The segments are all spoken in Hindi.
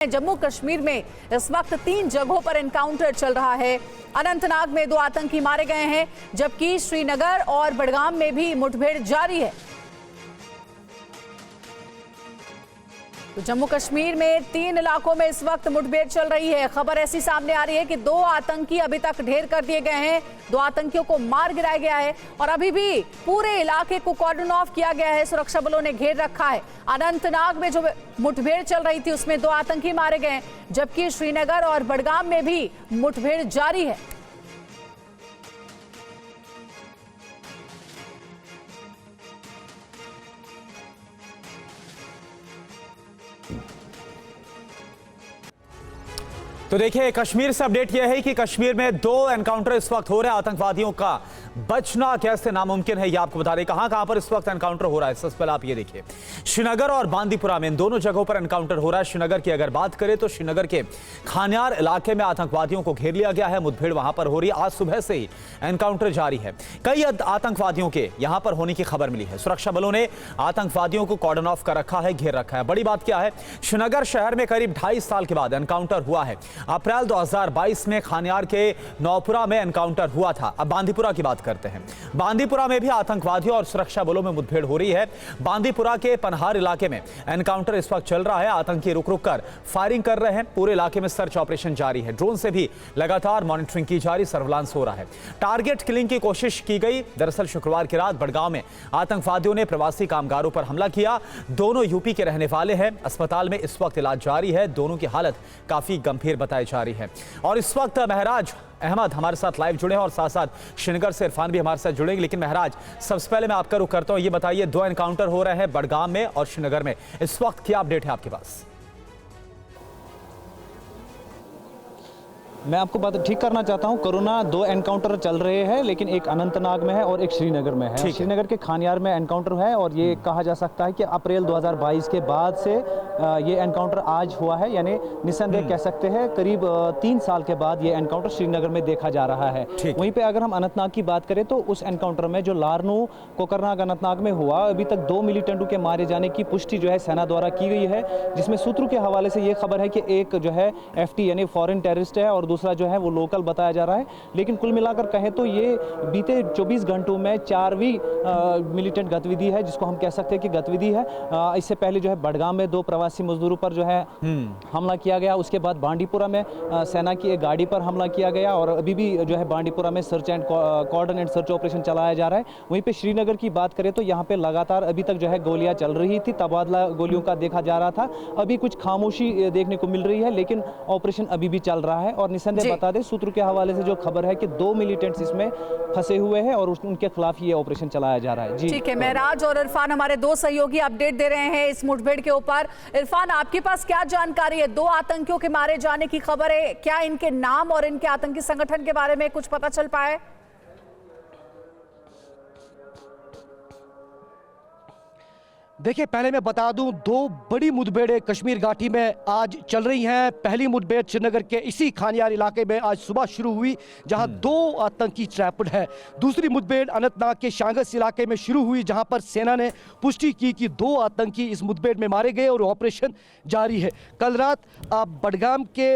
जम्मू कश्मीर में इस वक्त 3 जगहों पर एनकाउंटर चल रहा है। अनंतनाग में 2 आतंकी मारे गए हैं, जबकि श्रीनगर और बडगाम में भी मुठभेड़ जारी है। तो जम्मू कश्मीर में 3 इलाकों में इस वक्त मुठभेड़ चल रही है। खबर ऐसी सामने आ रही है कि 2 आतंकी अभी तक ढेर कर दिए गए हैं, 2 आतंकियों को मार गिराया गया है और अभी भी पूरे इलाके को कॉर्डन ऑफ किया गया है। सुरक्षा बलों ने घेर रखा है। अनंतनाग में जो मुठभेड़ चल रही थी उसमें 2 आतंकी मारे गए, जबकि श्रीनगर और बडगाम में भी मुठभेड़ जारी है। तो देखिए, कश्मीर से अपडेट यह है कि कश्मीर में 2 एनकाउंटर इस वक्त हो रहे हैं। आतंकवादियों का बचना कैसे नामुमकिन है, यह आपको बता रहे। कहां पर इस वक्त एनकाउंटर हो रहा है, सबसे पहले आप ये देखिए। श्रीनगर और बांदीपुरा में, इन दोनों जगहों पर एनकाउंटर हो रहा है। श्रीनगर की अगर बात करें तो श्रीनगर के खान्यार इलाके में आतंकवादियों को घेर लिया गया है। मुठभेड़ वहां पर हो रही है। आज सुबह से ही एनकाउंटर जारी है। कई आतंकवादियों के यहां पर होने की खबर मिली है। सुरक्षा बलों ने आतंकवादियों को कॉर्डन ऑफ कर रखा है, घेर रखा है। बड़ी बात क्या है, श्रीनगर शहर में करीब 2.5 साल के बाद एनकाउंटर हुआ है। अप्रैल 2022 में खान्यार के नौपुरा में एनकाउंटर हुआ था। अब बांदीपुरा की बात करते हैं। बांदीपुरा में भी आतंकवादियों और सुरक्षा बलों में मुठभेड़ हो रही है। बांदीपुरा के पनहार इलाके में एनकाउंटर इस वक्त चल रहा है। आतंकी रुक रुक कर फायरिंग कर रहे हैं। पूरे इलाके में सर्च ऑपरेशन जारी है। ड्रोन से भी लगातार मॉनिटरिंग की जा रही, सर्विलांस हो रहा है। टारगेट किलिंग की कोशिश की गई। दरअसल शुक्रवार की रात बडगांव में आतंकवादियों ने प्रवासी कामगारों पर हमला किया। दोनों यूपी के रहने वाले हैं। अस्पताल में इस वक्त इलाज जारी है। दोनों की हालत काफी गंभीर बताई जा रही है। और इस वक्त महराज अहमद हमारे साथ लाइव जुड़े हैं और साथ साथ श्रीनगर से इरफान भी हमारे साथ जुड़ेंगे। लेकिन महराज, सबसे पहले मैं आपका रुख करता हूं, ये बताइए, 2 एनकाउंटर हो रहे हैं बडगाम में और श्रीनगर में। इस वक्त क्या अपडेट है आपके पास? मैं आपको बात ठीक करना चाहता हूं। कोरोना 2 एनकाउंटर चल रहे हैं, लेकिन एक अनंतनाग में है और एक श्रीनगर में है। श्रीनगर के खान्यार में एनकाउंटर है और ये कहा जा सकता है कि अप्रैल 2022 के बाद से ये एनकाउंटर आज हुआ है, यानी निस्संदेह कह सकते हैं करीब 3 साल के बाद ये एनकाउंटर श्रीनगर में देखा जा रहा है। वहीं पे अगर हम अनंतनाग की बात करें तो उस एनकाउंटर में जो लारनू कोकरनाग अनंतनाग में हुआ, अभी तक 2 मिलिटेंटों के मारे जाने की पुष्टि जो है सेना द्वारा की गई है, जिसमें सूत्रों के हवाले से ये खबर है कि एक जो है FT यानी फॉरेन टेररिस्ट है और दूसरा जो है वो लोकल बताया जा रहा है। लेकिन कुल मिलाकर कहें तो ये बीते 24 घंटों में 4वीं मिलिटेंट गतिविधि है, जिसको हम कह सकते हैं कि गतिविधि है। इससे पहले जो है बडगाम में 2 प्रवासी मजदूरों पर जो है हमला किया गया। उसके बाद बांदीपुरा में सेना की एक गाड़ी पर हमला किया गया और अभी भी जो है बांदीपुरा में search and cordon and search operation चलाया जा रहा है। वहीं पे श्रीनगर की बात करें तो यहाँ पे लगातार अभी तक जो है गोलियां चल रही थी, तबादला गोलियों का देखा जा रहा था। अभी कुछ खामोशी देखने को मिल रही है, लेकिन ऑपरेशन अभी भी चल रहा है। और निस्संदेह बता दें, सूत्र के हवाले से जो खबर है कि 2 मिलिटेंट्स इसमें फंसे हुए हैं और उनके खिलाफ ये ऑपरेशन चलाया जा रहा है। जी ठीक है, महराज और इरफान हमारे 2 सहयोगी अपडेट दे रहे हैं इस मुठभेड़ के ऊपर। इरफान, आपके पास क्या जानकारी है? 2 आतंकियों के मारे जाने की खबर है, क्या इनके नाम और इनके आतंकी संगठन के बारे में कुछ पता चल पाया है? देखिए, पहले मैं बता दूं, 2 बड़ी मुठभेड़ें कश्मीर घाटी में आज चल रही हैं। पहली मुठभेड़ श्रीनगर के इसी खान्यार इलाके में आज सुबह शुरू हुई, जहां 2 आतंकी ट्रैप्ड है। दूसरी मुठभेड़ अनंतनाग के शांगस इलाके में शुरू हुई, जहां पर सेना ने पुष्टि की कि 2 आतंकी इस मुठभेड़ में मारे गए और ऑपरेशन जारी है। कल रात बडगाम के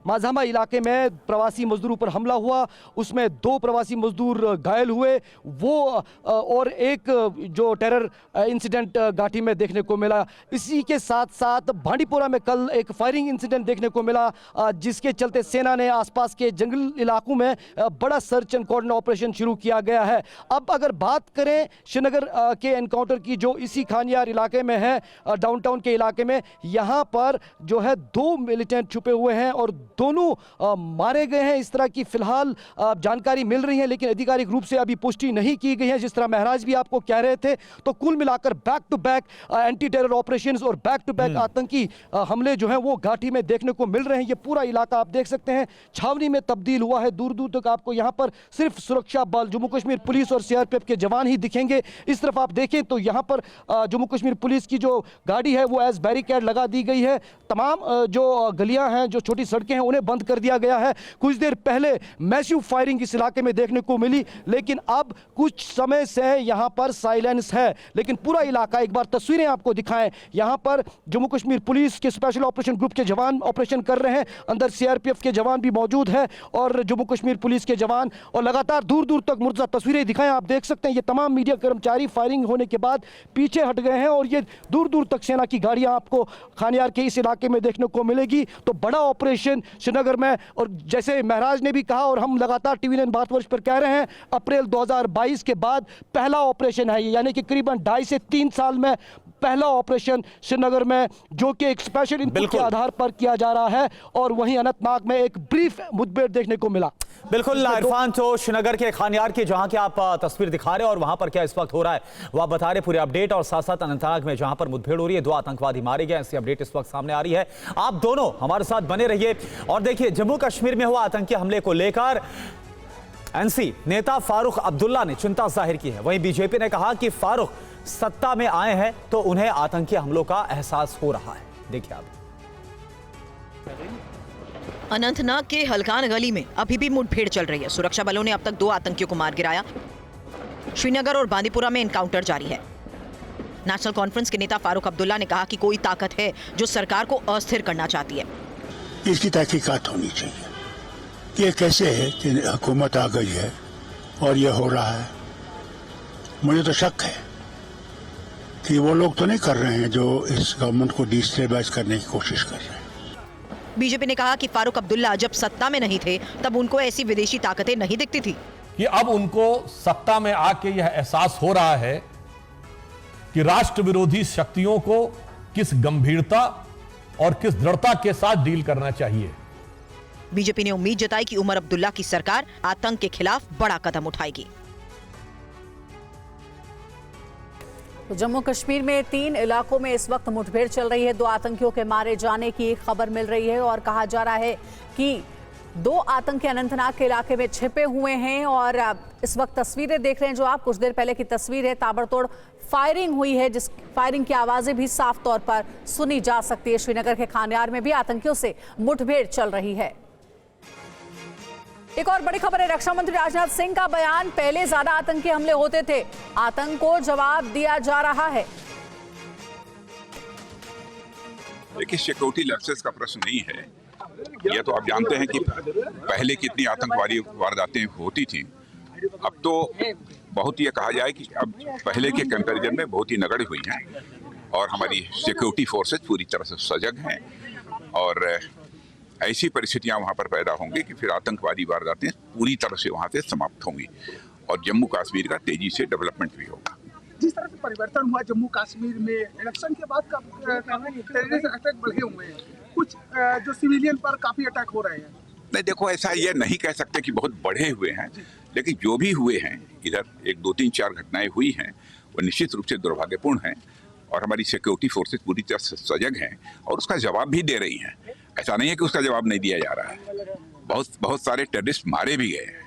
माजामा इलाके में प्रवासी मजदूरों पर हमला हुआ, उसमें 2 प्रवासी मजदूर घायल हुए। वो और एक जो टेरर इंसिडेंट घाटी में देखने को मिला। इसी के साथ साथ बांदीपुरा में कल एक फायरिंग इंसिडेंट देखने को मिला, जिसके चलते सेना ने आसपास के जंगल इलाकों में बड़ा सर्च एंड कॉर्डन ऑपरेशन शुरू किया गया है। अब अगर बात करें श्रीनगर के एनकाउंटर की, जो इसी खान्यार इलाके में है, डाउनटाउन के इलाके में, यहां पर जो है 2 मिलिटेंट छुपे हुए हैं और दोनों मारे गए हैं। इस तरह की फिलहाल जानकारी मिल रही है, लेकिन आधिकारिक रूप से अभी पुष्टि नहीं की गई है। जिस तरह महराज भी आपको कह रहे थे, तो कुल मिलाकर back to back anti terror operations और बैक टू बैक आतंकी हमले जो हैं वो घाटी में देखने को मिल रहे हैं। ये पूरा इलाका आप देख सकते हैं छावनी में तब्दील हुआ है। दूर दूर तक आपको यहाँ पर सिर्फ सुरक्षा बल, जम्मू कश्मीर पुलिस और CRPF के जवान ही दिखेंगे। इस तरफ आप देखें तो यहाँ पर जम्मू कश्मीर पुलिस की जो गाड़ी है वो एज बैरिकेड लगा दी गई है। तमाम जो गलियां हैं, जो छोटी सड़कें हैं, उन्हें बंद कर दिया गया है। कुछ देर पहले मैसिव फायरिंग इस इलाके में देखने को मिली, लेकिन अब कुछ समय से यहाँ पर साइलेंस है। लेकिन पूरा इलाका एक बार तस्वीरें आपको दिखाएं। यहाँ पर जम्मू कश्मीर पुलिस के स्पेशल ऑपरेशन ग्रुप के जवान ऑपरेशन कर रहे हैं, अंदर सीआरपीएफ के जवान भी मौजूद है और जम्मू कश्मीर पुलिस के जवान, और लगातार दूर दूर तक मुर्जा तस्वीरें दिखाएं। आप देख सकते हैं ये तमाम मीडिया कर्मचारी फायरिंग होने के बाद पीछे हट गए हैं और ये दूर दूर तक सेना की गाड़ियां आपको खानियार के इस इलाके में देखने को मिलेगी। तो बड़ा ऑपरेशन श्रीनगर में, और जैसे महराज ने भी कहा और हम लगातार टीवी9 भारतवर्ष पर कह रहे हैं, अप्रैल 2022 के बाद पहला ऑपरेशन है, यानी कि करीबन 2.5 से 3 साल में पहला ऑपरेशन श्रीनगर में, जो कि एक स्पेशल इनपुट के आधार पर किया जा रहा है। और वहीं अनंतनाग में एक ब्रीफ मुठभेड़ देखने को मिला। बिल्कुल इरफान, तो श्रीनगर के खानियार की जहां की आप तस्वीर दिखा रहे हैं और वहां पर क्या इस वक्त हो रहा है वो आप बता रहे पूरे अपडेट, और साथ साथ अनंतनाग में जहां पर मुठभेड़ हो रही है 2 आतंकवादी मारे गए, ऐसी अपडेट इस वक्त सामने आ रही है। आप दोनों हमारे साथ बने रहिए। और देखिए, जम्मू कश्मीर में हुआ आतंकी हमले को लेकर एनसी नेता फारूक अब्दुल्ला ने चिंता जाहिर की है। वहीं बीजेपी ने कहा कि फारूक सत्ता में आए हैं तो उन्हें आतंकी हमलों का एहसास हो रहा है। देखिए आप। अनंतनाग के हल्कान गली में अभी भी मुठभेड़ चल रही है। सुरक्षा बलों ने अब तक 2 आतंकियों को मार गिराया। श्रीनगर और बांदीपुरा में एनकाउंटर जारी है। नेशनल कॉन्फ्रेंस के नेता फारूक अब्दुल्ला ने कहा कि कोई ताकत है जो सरकार को अस्थिर करना चाहती है। इसकी तहकीकात होनी चाहिए कि ये कैसे है कि हुकूमत आ गई है और ये हो रहा है। मुझे तो शक है कि वो लोग तो नहीं कर रहे हैं जो इस गवर्नमेंट को डिस्टेबलाइज करने की कोशिश कर रहे हैं। बीजेपी ने कहा कि फारूक अब्दुल्ला जब सत्ता में नहीं थे तब उनको ऐसी विदेशी ताकतें नहीं दिखती थी कि अब उनको सत्ता में आके यह एहसास हो रहा है कि राष्ट्र विरोधी शक्तियों को किस गंभीरता और किस दृढ़ता के साथ डील करना चाहिए। बीजेपी ने उम्मीद जताई कि उमर अब्दुल्ला की सरकार आतंक के खिलाफ बड़ा कदम उठाएगी। तो जम्मू कश्मीर में 3 इलाकों में इस वक्त मुठभेड़ चल रही है। 2 आतंकियों के मारे जाने की खबर मिल रही है और कहा जा रहा है कि 2 आतंकी अनंतनाग के इलाके में छिपे हुए हैं। और इस वक्त तस्वीरें देख रहे हैं जो आप, कुछ देर पहले की तस्वीर है, ताबड़तोड़ फायरिंग हुई है, जिस फायरिंग की आवाजें भी साफ तौर पर सुनी जा सकती है। श्रीनगर के खानियार में भी आतंकियों से मुठभेड़ चल रही है। एक और बड़ी खबर है, रक्षा मंत्री राजनाथ सिंह का बयान, पहले ज्यादा आतंकी हमले होते थे, आतंक को जवाब दिया जा रहा है। देखिए, सिक्योरिटी लैप्सेस का प्रश्न नहीं है। यह तो आप जानते हैं कि पहले कितनी आतंकवादी वारदातें होती थी। अब तो बहुत ये कहा जाए कि अब पहले के कंपैरिजन में बहुत ही नगड़ी हुई हैं और हमारी सिक्योरिटी फोर्सेस पूरी तरह से सजग हैं। और ऐसी परिस्थितियां वहां पर पैदा होंगी कि फिर आतंकवादी वारदातें पूरी तरह से वहां से समाप्त होंगी और जम्मू कश्मीर का तेजी से डेवलपमेंट भी होगा। जिस तरह से परिवर्तन हुआ जम्मू कश्मीर में इलेक्शन के बाद टेररिस्ट अटैक बढ़े हुए हैं, कुछ जो सिविलियन पर काफी अटैक हो रहे हैं। नहीं, देखो, ऐसा ये नहीं कह सकते कि बहुत बढ़े हुए हैं, लेकिन जो भी हुए हैं, इधर 1, 2, 3, 4 घटनाएं हुई हैं, वो निश्चित रूप से दुर्भाग्यपूर्ण हैं और हमारी सिक्योरिटी फोर्सेस पूरी तरह से सजग हैं और उसका जवाब भी दे रही हैं। ऐसा नहीं है कि उसका जवाब नहीं दिया जा रहा है। बहुत सारे टेररिस्ट मारे भी गए हैं।